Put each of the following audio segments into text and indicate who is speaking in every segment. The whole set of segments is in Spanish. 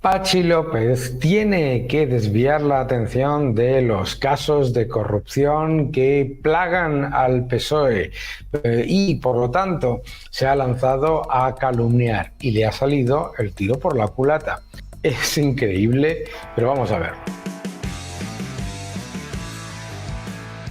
Speaker 1: Pachi López tiene que desviar la atención de los casos de corrupción que plagan al PSOE y, por lo tanto, se ha lanzado a calumniar y le ha salido el tiro por la culata. Es increíble, pero vamos a ver.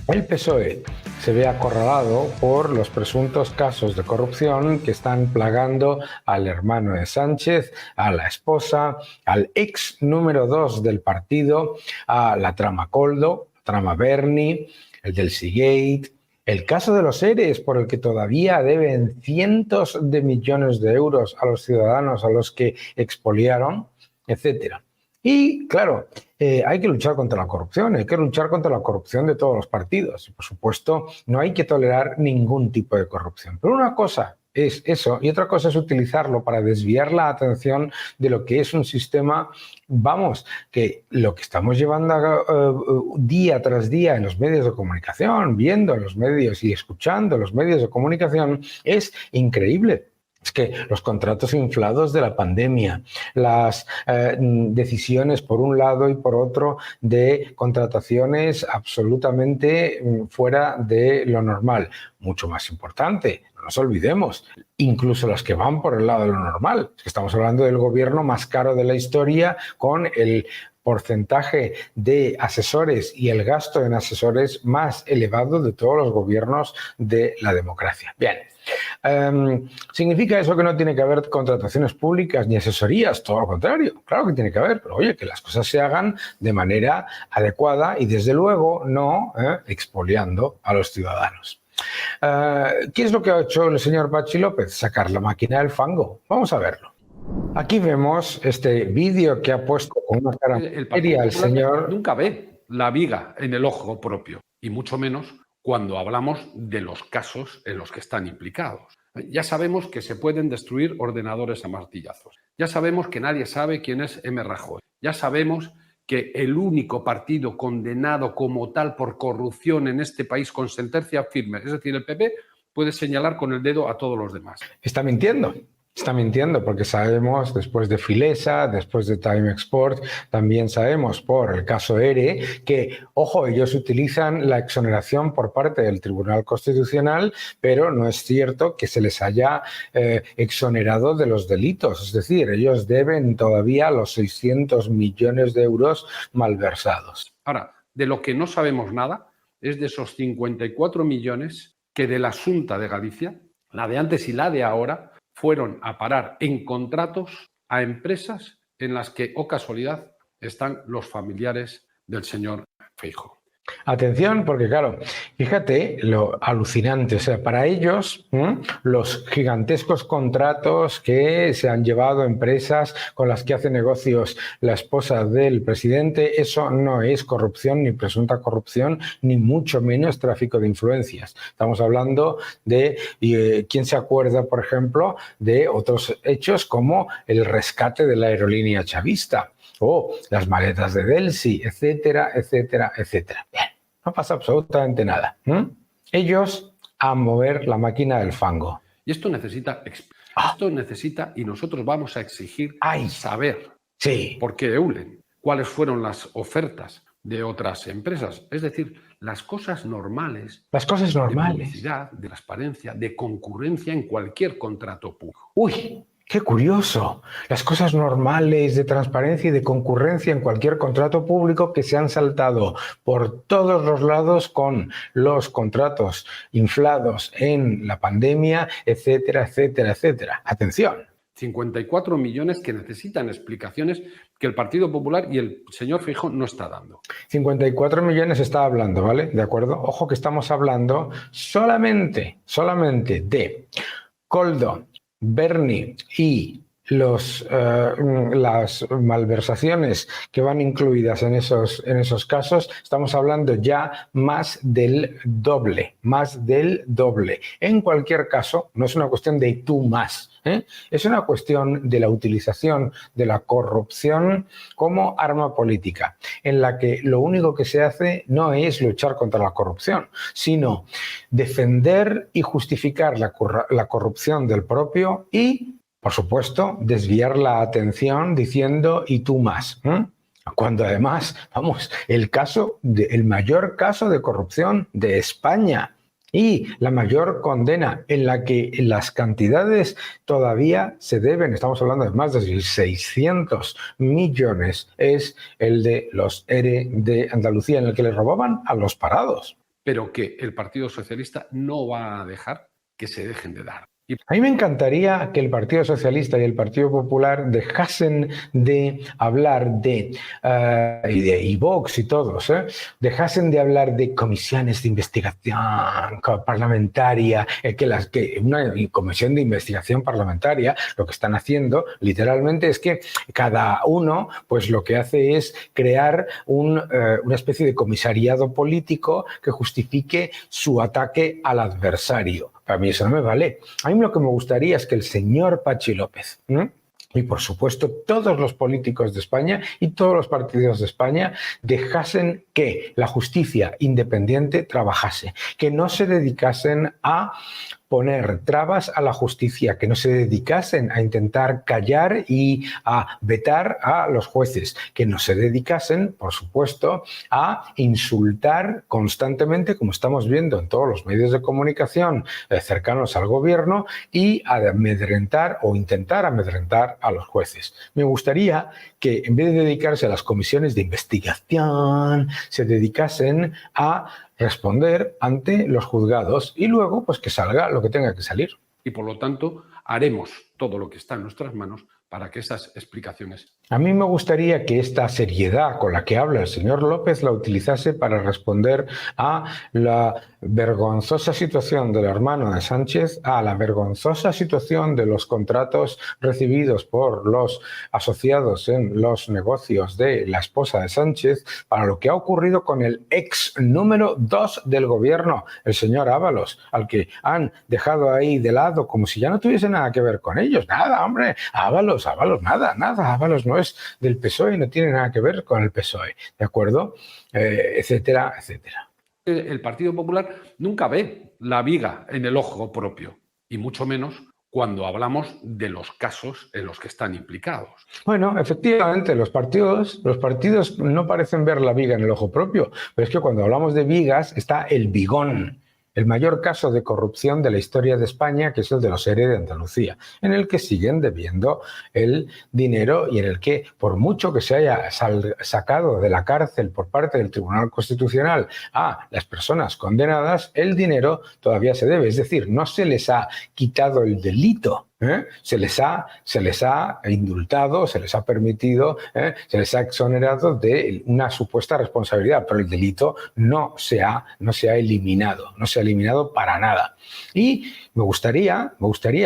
Speaker 1: El PSOE se ve acorralado por los presuntos casos de corrupción que están plagando al hermano de Sánchez, a la esposa, al ex número 2 del partido, a la trama Coldo, trama Berni, el del Seagate, el caso de los ERES, por el que todavía deben cientos de millones de euros a los ciudadanos a los que expoliaron, etcétera. Y claro, hay que luchar contra la corrupción, hay que luchar contra la corrupción de todos los partidos. Y por supuesto, no hay que tolerar ningún tipo de corrupción. Pero una cosa es eso y otra cosa es utilizarlo para desviar la atención de lo que es un sistema, vamos, que lo que estamos llevando día tras día en los medios de comunicación, viendo en los medios y escuchando en los medios de comunicación, es increíble. Es que los contratos inflados de la pandemia, las decisiones por un lado y por otro de contrataciones absolutamente fuera de lo normal. Mucho más importante, no nos olvidemos, incluso las que van por el lado de lo normal. Es que estamos hablando del gobierno más caro de la historia con el porcentaje de asesores y el gasto en asesores más elevado de todos los gobiernos de la democracia. Bien. ¿Significa eso que no tiene que haber contrataciones públicas ni asesorías? Todo lo contrario, claro que tiene que haber, pero oye, que las cosas se hagan de manera adecuada y desde luego no expoliando a los ciudadanos. ¿Qué es lo que ha hecho el señor Pachi López? Sacar la máquina del fango. Vamos a verlo. Aquí vemos este vídeo que ha puesto con una cara seria el señor.
Speaker 2: Nunca ve la viga en el ojo propio, y mucho menos cuando hablamos de los casos en los que están implicados. Ya sabemos que se pueden destruir ordenadores a martillazos. Ya sabemos que nadie sabe quién es M. Rajoy. Ya sabemos que el único partido condenado como tal por corrupción en este país con sentencia firme, es decir, el PP, puede señalar con el dedo a todos los demás.
Speaker 1: Está mintiendo. Está mintiendo porque sabemos, después de Filesa, después de Time Export, también sabemos por el caso ERE que, ojo, ellos utilizan la exoneración por parte del Tribunal Constitucional, pero no es cierto que se les haya exonerado de los delitos. Es decir, ellos deben todavía los 600 millones de euros malversados.
Speaker 2: Ahora, de lo que no sabemos nada es de esos 54 millones que de la Xunta de Galicia, la de antes y la de ahora, fueron a parar en contratos a empresas en las que, oh casualidad, están los familiares del señor Feijóo.
Speaker 1: Atención, porque claro, fíjate lo alucinante, o sea, para ellos los gigantescos contratos que se han llevado empresas con las que hace negocios la esposa del presidente, eso no es corrupción ni presunta corrupción, ni mucho menos tráfico de influencias. Estamos hablando de, ¿quién se acuerda, por ejemplo, de otros hechos como el rescate de la aerolínea chavista? O las maletas de Delsi, etcétera, etcétera, etcétera. Bien, no pasa absolutamente nada. Ellos a mover la máquina del fango.
Speaker 2: Y esto necesita, y nosotros vamos a exigir saber por qué Eulen, cuáles fueron las ofertas de otras empresas. Es decir, las cosas normales.
Speaker 1: Las cosas normales.
Speaker 2: De publicidad, de transparencia, de concurrencia en cualquier contrato público.
Speaker 1: ¡Uy! ¡Qué curioso! Las cosas normales de transparencia y de concurrencia en cualquier contrato público que se han saltado por todos los lados con los contratos inflados en la pandemia, etcétera, etcétera, etcétera. ¡Atención!
Speaker 2: 54 millones que necesitan explicaciones que el Partido Popular y el señor Feijóo no está dando.
Speaker 1: 54 millones está hablando, ¿vale? ¿De acuerdo? Ojo que estamos hablando solamente de Coldo, Berni y las malversaciones que van incluidas en esos casos, estamos hablando ya más del doble. En cualquier caso, no es una cuestión de tú más, es una cuestión de la utilización de la corrupción como arma política, en la que lo único que se hace no es luchar contra la corrupción, sino defender y justificar la corrupción del propio y por supuesto, desviar la atención diciendo "y tú más". Cuando además, vamos, el mayor caso de corrupción de España y la mayor condena en la que las cantidades todavía se deben, estamos hablando de más de 600 millones, es el de los ERE de Andalucía, en el que le robaban a los parados.
Speaker 2: Pero que el Partido Socialista no va a dejar que se dejen de dar.
Speaker 1: A mí me encantaría que el Partido Socialista y el Partido Popular dejasen de hablar y Vox y todos, dejasen de hablar de comisiones de investigación parlamentaria, una comisión de investigación parlamentaria lo que están haciendo literalmente es que cada uno pues lo que hace es crear una especie de comisariado político que justifique su ataque al adversario. Para mí eso no me vale. A mí lo que me gustaría es que el señor Pachi López y, por supuesto, todos los políticos de España y todos los partidos de España dejasen que la justicia independiente trabajase, que no se dedicasen a poner trabas a la justicia, que no se dedicasen a intentar callar y a vetar a los jueces, que no se dedicasen, por supuesto, a insultar constantemente, como estamos viendo en todos los medios de comunicación cercanos al gobierno, y a amedrentar o intentar amedrentar a los jueces. Me gustaría que en vez de dedicarse a las comisiones de investigación, se dedicasen a responder ante los juzgados y luego pues que salga lo que tenga que salir.
Speaker 2: Y por lo tanto haremos todo lo que está en nuestras manos para que esas explicaciones.
Speaker 1: A mí me gustaría que esta seriedad con la que habla el señor López la utilizase para responder a la vergonzosa situación del hermano de Sánchez, a la vergonzosa situación de los contratos recibidos por los asociados en los negocios de la esposa de Sánchez, para lo que ha ocurrido con el ex número 2 del gobierno, el señor Ábalos, al que han dejado ahí de lado como si ya no tuviese nada que ver con ellos. Nada, hombre, Ábalos, nada, Ábalos no es del PSOE, no tiene nada que ver con el PSOE, ¿de acuerdo? Etcétera, etcétera.
Speaker 2: El Partido Popular nunca ve la viga en el ojo propio, y mucho menos cuando hablamos de los casos en los que están implicados.
Speaker 1: Bueno, efectivamente, los partidos no parecen ver la viga en el ojo propio, pero es que cuando hablamos de vigas está el bigón. El mayor caso de corrupción de la historia de España, que es el de los ERE de Andalucía, en el que siguen debiendo el dinero y en el que, por mucho que se haya sacado de la cárcel por parte del Tribunal Constitucional a las personas condenadas, el dinero todavía se debe. Es decir, no se les ha quitado el delito. Se les ha indultado, se les ha permitido, se les ha exonerado de una supuesta responsabilidad, pero el delito no se ha eliminado para nada. Y me gustaría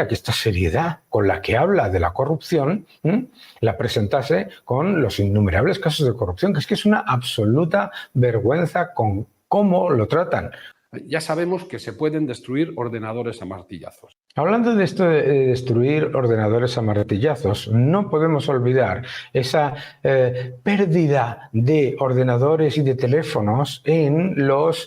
Speaker 1: que esta seriedad con la que habla de la corrupción la presentase con los innumerables casos de corrupción, que es una absoluta vergüenza con cómo lo tratan.
Speaker 2: Ya sabemos que se pueden destruir ordenadores a martillazos.
Speaker 1: Hablando de esto de destruir ordenadores a martillazos, no podemos olvidar esa pérdida de ordenadores y de teléfonos en los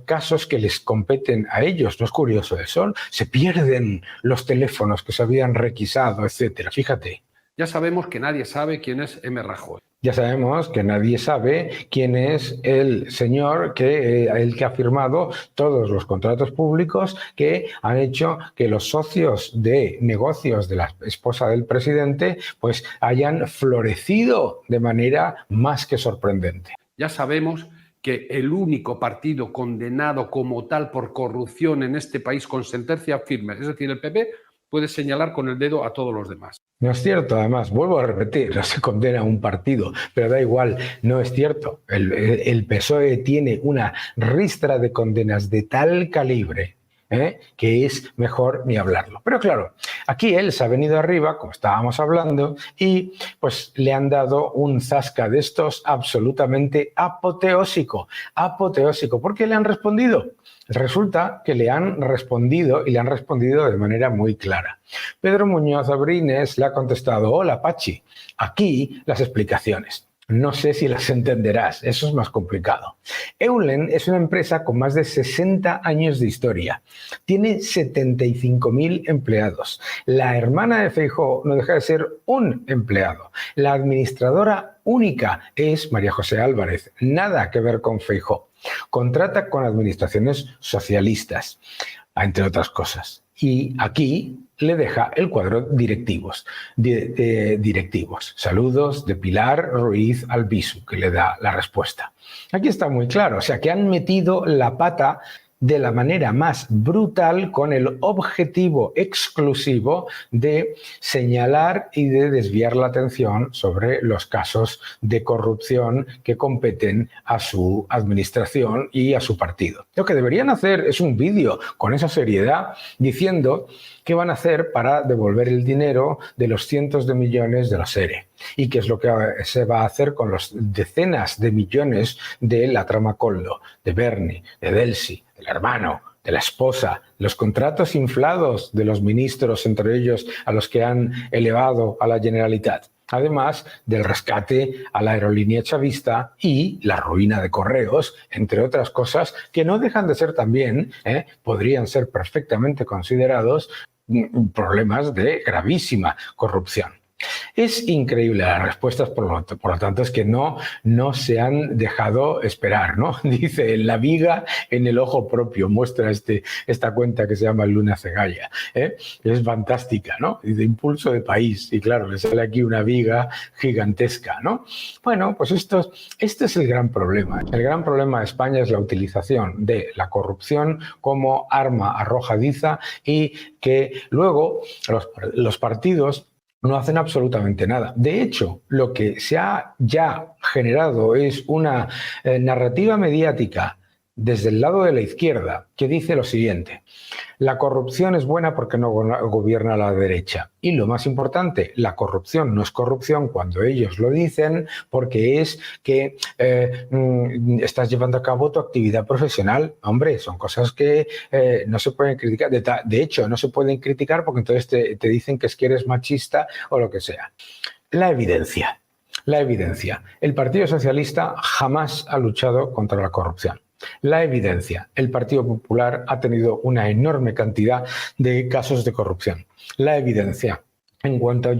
Speaker 1: casos que les competen a ellos. ¿No es curioso eso? Se pierden los teléfonos que se habían requisado, etcétera. Fíjate.
Speaker 2: Ya sabemos que nadie sabe quién es M. Rajoy.
Speaker 1: Ya sabemos que nadie sabe quién es el señor el que ha firmado todos los contratos públicos que han hecho que los socios de negocios de la esposa del presidente pues hayan florecido de manera más que sorprendente.
Speaker 2: Ya sabemos que el único partido condenado como tal por corrupción en este país con sentencia firme, es decir, el PP, puede señalar con el dedo a todos los demás.
Speaker 1: No es cierto, además, vuelvo a repetir, no se condena a un partido, pero da igual, no es cierto. El PSOE tiene una ristra de condenas de tal calibre que es mejor ni hablarlo. Pero claro, aquí él se ha venido arriba, como estábamos hablando, y pues le han dado un zasca de estos absolutamente apoteósico, porque le han respondido. Resulta que le han respondido y le han respondido de manera muy clara. Pedro Muñoz Abrines le ha contestado: hola Pachi, aquí las explicaciones. No sé si las entenderás, eso es más complicado. Eulen es una empresa con más de 60 años de historia. Tiene 75.000 empleados. La hermana de Feijóo no deja de ser un empleado. La administradora única es María José Álvarez, nada que ver con Feijóo. Contrata con administraciones socialistas, entre otras cosas. Y aquí le deja el cuadro directivos. Saludos de Pilar Ruiz Albizu, que le da la respuesta. Aquí está muy claro, o sea, que han metido la pata de la manera más brutal con el objetivo exclusivo de señalar y de desviar la atención sobre los casos de corrupción que competen a su administración y a su partido. Lo que deberían hacer es un vídeo con esa seriedad diciendo qué van a hacer para devolver el dinero de los cientos de millones de los ERE y qué es lo que se va a hacer con los decenas de millones de la trama Koldo, de Berni, de Delcy, del hermano, de la esposa, los contratos inflados de los ministros, entre ellos a los que han elevado a la Generalitat, además del rescate a la aerolínea chavista y la ruina de Correos, entre otras cosas que no dejan de ser también, podrían ser perfectamente considerados problemas de gravísima corrupción. Es increíble las respuestas, por lo tanto, es que no se han dejado esperar, ¿no? Dice, la viga en el ojo propio, muestra esta cuenta que se llama Luna Cegalla. Es fantástica, ¿no? Y de impulso de país, y claro, le sale aquí una viga gigantesca, ¿no? Bueno, pues este es el gran problema. El gran problema de España es la utilización de la corrupción como arma arrojadiza y que luego los partidos no hacen absolutamente nada. De hecho, lo que se ha ya generado es una narrativa mediática desde el lado de la izquierda que dice lo siguiente: la corrupción es buena porque no gobierna la derecha. Y lo más importante, la corrupción no es corrupción cuando ellos lo dicen porque es que estás llevando a cabo tu actividad profesional. Hombre, son cosas que no se pueden criticar. De hecho, no se pueden criticar porque entonces te dicen que es que eres machista o lo que sea. La evidencia. La evidencia. El Partido Socialista jamás ha luchado contra la corrupción. La evidencia. El Partido Popular ha tenido una enorme cantidad de casos de corrupción. La evidencia. En cuanto han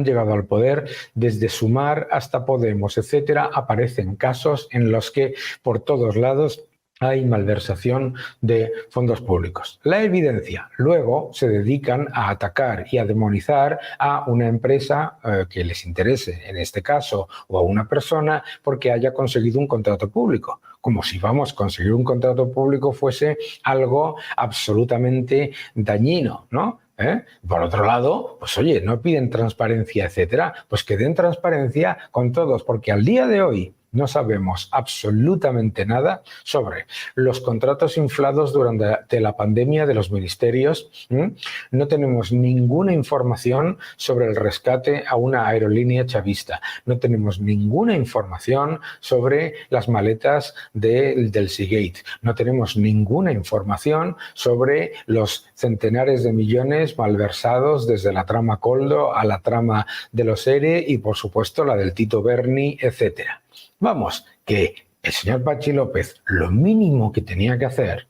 Speaker 1: llegado al poder, desde Sumar hasta Podemos, etcétera, aparecen casos en los que por todos lados hay malversación de fondos públicos. La evidencia. Luego se dedican a atacar y a demonizar a una empresa que les interese, en este caso, o a una persona porque haya conseguido un contrato público. Como si, conseguir un contrato público fuese algo absolutamente dañino, ¿no? Por otro lado, pues oye, no piden transparencia, etcétera, pues que den transparencia con todos, porque al día de hoy no sabemos absolutamente nada sobre los contratos inflados durante la pandemia de los ministerios. No tenemos ninguna información sobre el rescate a una aerolínea chavista. No tenemos ninguna información sobre las maletas del Seagate. No tenemos ninguna información sobre los centenares de millones malversados desde la trama Koldo a la trama de los ERE y, por supuesto, la del Tito Berni, etcétera. Vamos, que el señor Patxi López lo mínimo que tenía que hacer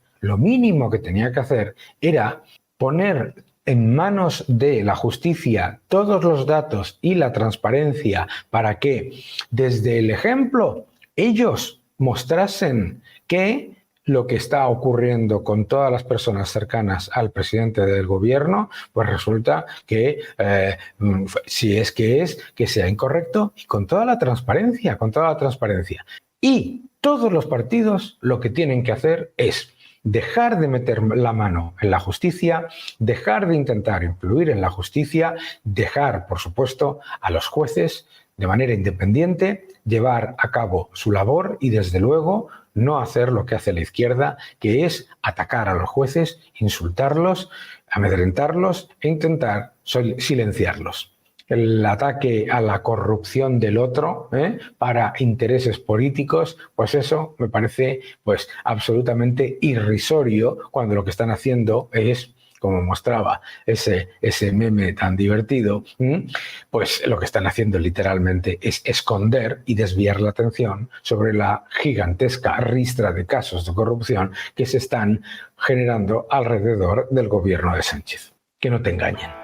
Speaker 1: era poner en manos de la justicia todos los datos y la transparencia para que desde el ejemplo ellos mostrasen que lo que está ocurriendo con todas las personas cercanas al presidente del gobierno, pues resulta que si es que sea incorrecto y con toda la transparencia. Y todos los partidos lo que tienen que hacer es dejar de meter la mano en la justicia, dejar de intentar influir en la justicia, dejar, por supuesto, a los jueces de manera independiente llevar a cabo su labor y, desde luego, no hacer lo que hace la izquierda, que es atacar a los jueces, insultarlos, amedrentarlos e intentar silenciarlos. El ataque a la corrupción del otro para intereses políticos, pues eso me parece pues absolutamente irrisorio cuando lo que están haciendo es como mostraba ese meme tan divertido, pues lo que están haciendo literalmente es esconder y desviar la atención sobre la gigantesca ristra de casos de corrupción que se están generando alrededor del gobierno de Sánchez. Que no te engañen.